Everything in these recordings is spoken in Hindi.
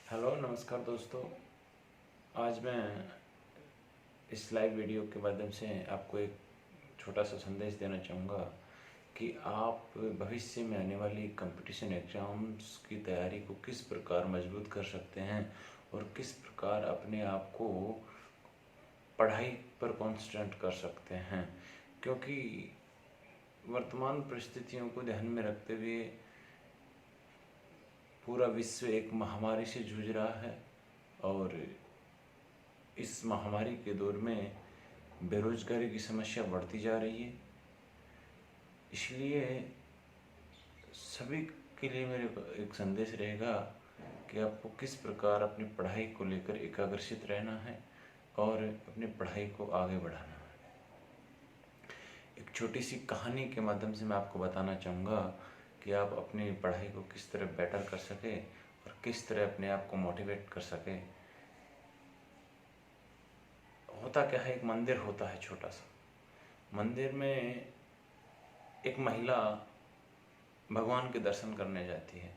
हेलो नमस्कार दोस्तों। आज मैं इस लाइव वीडियो के माध्यम से आपको एक छोटा सा संदेश देना चाहूँगा कि आप भविष्य में आने वाली कंपटीशन एग्ज़ाम्स की तैयारी को किस प्रकार मजबूत कर सकते हैं और किस प्रकार अपने आप को पढ़ाई पर कॉन्सेंट्रेट कर सकते हैं। क्योंकि वर्तमान परिस्थितियों को ध्यान में रखते हुए पूरा विश्व एक महामारी से जूझ रहा है और इस महामारी के दौर में बेरोजगारी की समस्या बढ़ती जा रही है। इसलिए सभी के लिए मेरे एक संदेश रहेगा कि आपको किस प्रकार अपनी पढ़ाई को लेकर एकाग्रचित रहना है और अपनी पढ़ाई को आगे बढ़ाना है। एक छोटी सी कहानी के माध्यम से मैं आपको बताना चाहूँगा कि आप अपनी पढ़ाई को किस तरह बेटर कर सके और किस तरह अपने आप को मोटिवेट कर सके। होता क्या है, एक मंदिर होता है छोटा सा। मंदिर में एक महिला भगवान के दर्शन करने जाती है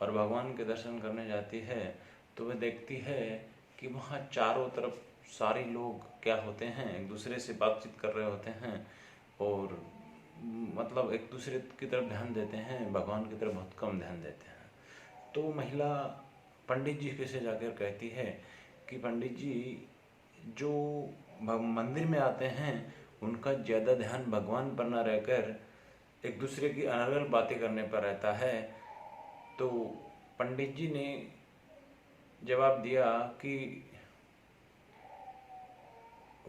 और भगवान के दर्शन करने जाती है तो वह देखती है कि वहाँ चारों तरफ सारे लोग क्या होते हैं, एक दूसरे से बातचीत कर रहे होते हैं और मतलब एक दूसरे की तरफ ध्यान देते हैं, भगवान की तरफ बहुत कम ध्यान देते हैं। तो महिला पंडित जी के से जाकर कहती है कि पंडित जी, जो मंदिर में आते हैं उनका ज़्यादा ध्यान भगवान पर न रहकर एक दूसरे की अनर्गल बातें करने पर रहता है। तो पंडित जी ने जवाब दिया कि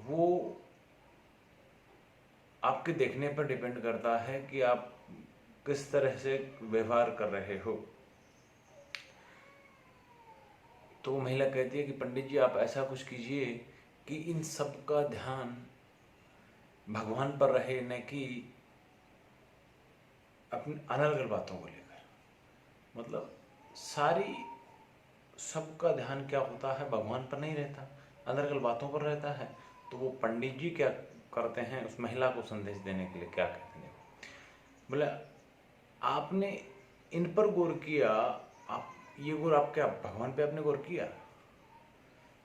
वो आपके देखने पर डिपेंड करता है कि आप किस तरह से व्यवहार कर रहे हो। तो वो महिला कहती है कि पंडित जी, आप ऐसा कुछ कीजिए कि इन सब का ध्यान भगवान पर रहे, न कि अपनी अनर्गल बातों को लेकर। मतलब सारी सबका ध्यान क्या होता है, भगवान पर नहीं रहता, अनर्गल बातों पर रहता है। तो वो पंडित जी क्या करते हैं, उस महिला को संदेश देने के लिए क्या कहते हैं, बोले आपने इन पर गौर किया, आप ये गौर आप क्या भगवान पे आपने गौर किया?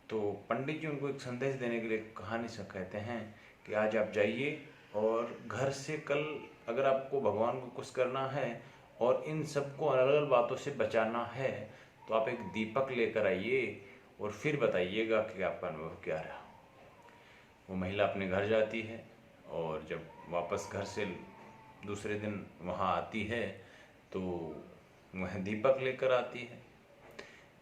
तो पंडित जी उनको एक संदेश देने के लिए कहानी से कहते हैं कि आज आप जाइए और घर से कल अगर आपको भगवान को खुश करना है और इन सबको अलग-अलग बातों से बचाना है तो आप एक दीपक लेकर आइए और फिर बताइएगा कि आपका अनुभव क्या रहा। वो महिला अपने घर जाती है और जब वापस घर से दूसरे दिन वहाँ आती है तो वह दीपक लेकर आती है।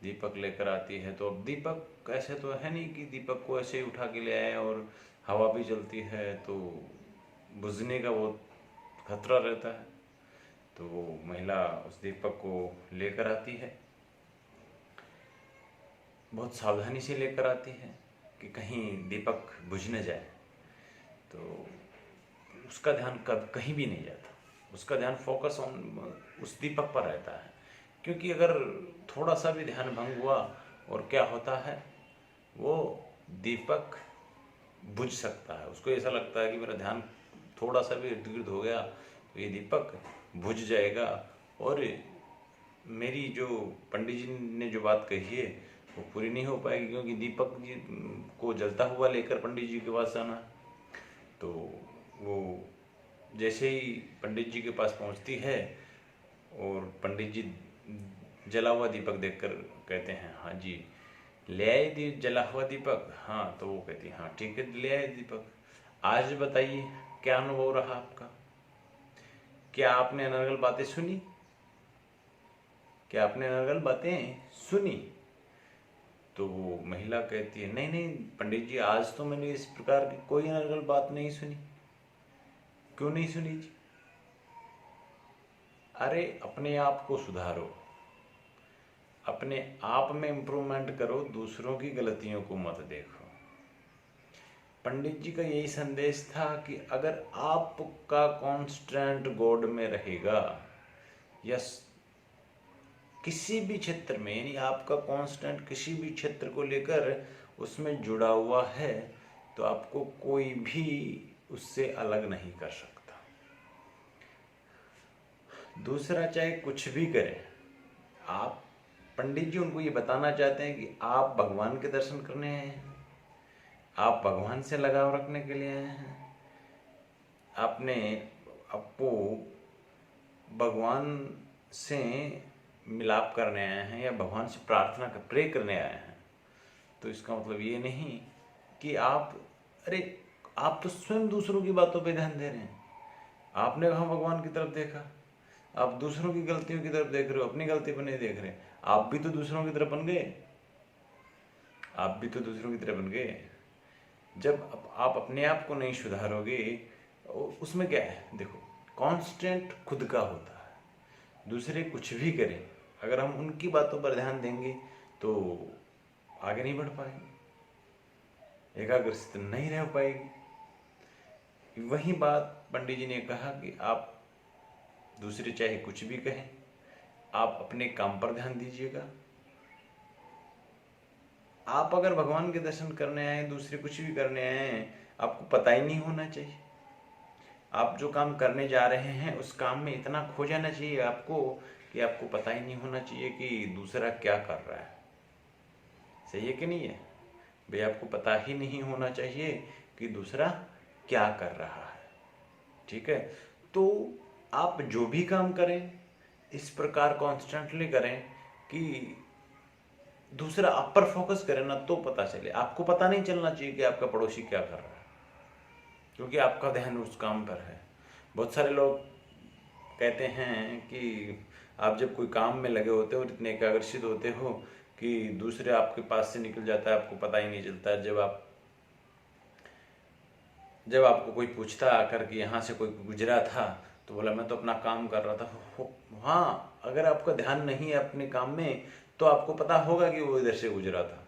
दीपक लेकर आती है तो अब दीपक ऐसे तो है नहीं कि दीपक को ऐसे ही उठा के ले आए, और हवा भी चलती है तो बुझने का बहुत खतरा रहता है। तो वो महिला उस दीपक को लेकर आती है, बहुत सावधानी से लेकर आती है कि कहीं दीपक बुझ न जाए। तो उसका ध्यान कब कहीं भी नहीं जाता, उसका ध्यान फोकस ऑन उस दीपक पर रहता है। क्योंकि अगर थोड़ा सा भी ध्यान भंग हुआ और क्या होता है, वो दीपक बुझ सकता है। उसको ऐसा लगता है कि मेरा ध्यान थोड़ा सा भी इर्द गिर्द हो गया तो ये दीपक बुझ जाएगा और मेरी जो पंडित जी ने जो बात कही है वो पूरी नहीं हो पाएगी, क्योंकि दीपक जी को जलता हुआ लेकर पंडित जी के पास जाना। तो वो जैसे ही पंडित जी के पास पहुंचती है और पंडित जी जला हुआ दीपक देखकर कहते हैं, हाँ जी ले आए जला हुआ दीपक? हाँ। तो वो कहती है, हाँ ठीक है ले आए दीपक। आज बताइए क्या अनुभव रहा आपका, क्या आपने अनर्गल बातें सुनी, क्या आपने अनर्गल बातें सुनी? तो वो महिला कहती है, नहीं नहीं पंडित जी, आज तो मैंने इस प्रकार की कोई अनर्गल बात नहीं सुनी। क्यों नहीं सुनी जी? अरे अपने आप को सुधारो, अपने आप में इम्प्रूवमेंट करो, दूसरों की गलतियों को मत देखो। पंडित जी का यही संदेश था कि अगर आपका कॉन्स्टेंट गॉड में रहेगा या किसी भी क्षेत्र में, यानी आपका कांस्टेंट किसी भी क्षेत्र को लेकर उसमें जुड़ा हुआ है, तो आपको कोई भी उससे अलग नहीं कर सकता। दूसरा, चाहे कुछ भी करें, आप पंडित जी उनको ये बताना चाहते हैं कि आप भगवान के दर्शन करने आए हैं, आप भगवान से लगाव रखने के लिए आए हैं, आपने आपको भगवान से मिलाप करने आए हैं या भगवान से प्रार्थना कर प्रे करने आए हैं। तो इसका मतलब ये नहीं कि अरे आप तो स्वयं दूसरों की बातों पे ध्यान दे रहे हैं। आपने कहाँ भगवान की तरफ देखा? आप दूसरों की गलतियों की तरफ देख रहे हो, अपनी गलती पर नहीं देख रहे। आप भी तो दूसरों की तरफ बन गए, आप भी तो दूसरों की तरफ बन गए। जब आप अपने आप को नहीं सुधारोगे, उसमें क्या है? देखो, कांस्टेंट खुद का होता है। दूसरे कुछ भी करें, अगर हम उनकी बातों पर ध्यान देंगे तो आगे नहीं बढ़ पाएंगे, एकाग्रचित्त नहीं रह पाएगी। वही बात पंडित जी ने कहा कि आप दूसरे चाहे कुछ भी कहें, आप अपने काम पर ध्यान दीजिएगा। आप अगर भगवान के दर्शन करने आए, दूसरे कुछ भी करने आए, आपको पता ही नहीं होना चाहिए। आप जो काम करने जा रहे हैं उस काम में इतना खो जाना चाहिए आपको कि आपको पता ही नहीं होना चाहिए कि दूसरा क्या कर रहा है। सही है कि नहीं है भाई? आपको पता ही नहीं होना चाहिए कि दूसरा क्या कर रहा है। ठीक है? तो आप जो भी काम करें इस प्रकार कॉन्स्टेंटली करें कि दूसरा आप पर फोकस करे ना, तो पता चले। आपको पता नहीं चलना चाहिए कि आपका पड़ोसी क्या कर रहा है, क्योंकि आपका ध्यान उस काम पर है। बहुत सारे लोग कहते हैं कि आप जब कोई काम में लगे होते हो और इतने एकाग्रचित होते हो कि दूसरे आपके पास से निकल जाता है, आपको पता ही नहीं चलता। जब आपको कोई पूछता आकर कि यहाँ से कोई गुजरा था, तो बोला मैं तो अपना काम कर रहा था। हाँ, अगर आपका ध्यान नहीं है अपने काम में तो आपको पता होगा कि वो इधर से गुजरा था।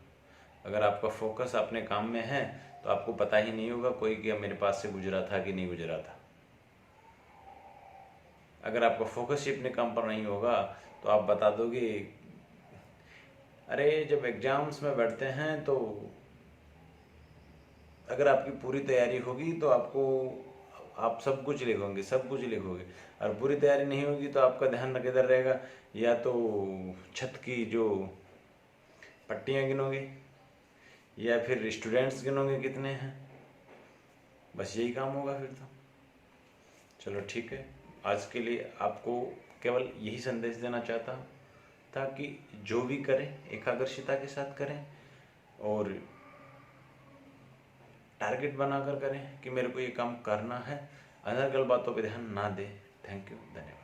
अगर आपका फोकस अपने काम में है तो आपको पता ही नहीं होगा कोई कि मेरे पास से गुजरा था कि नहीं गुजरा था। अगर आपका फोकस ही अपने काम पर नहीं होगा तो आप बता दोगे। अरे जब एग्जाम्स में बैठते हैं तो अगर आपकी पूरी तैयारी होगी तो आप सब कुछ लिखोगे, सब कुछ लिखोगे। और पूरी तैयारी नहीं होगी तो आपका ध्यान किधर रहेगा? या तो छत की जो पट्टियाँ गिनोगे या फिर स्टूडेंट्स गिनोगे कितने हैं। बस यही काम होगा फिर तो। चलो ठीक है, आज के लिए आपको केवल यही संदेश देना चाहता हूँ ताकि जो भी करें एकाग्रचित्ता के साथ करें और टारगेट बनाकर करें कि मेरे को ये काम करना है। अनर्गल बातों पे ध्यान ना दें। थैंक यू, धन्यवाद।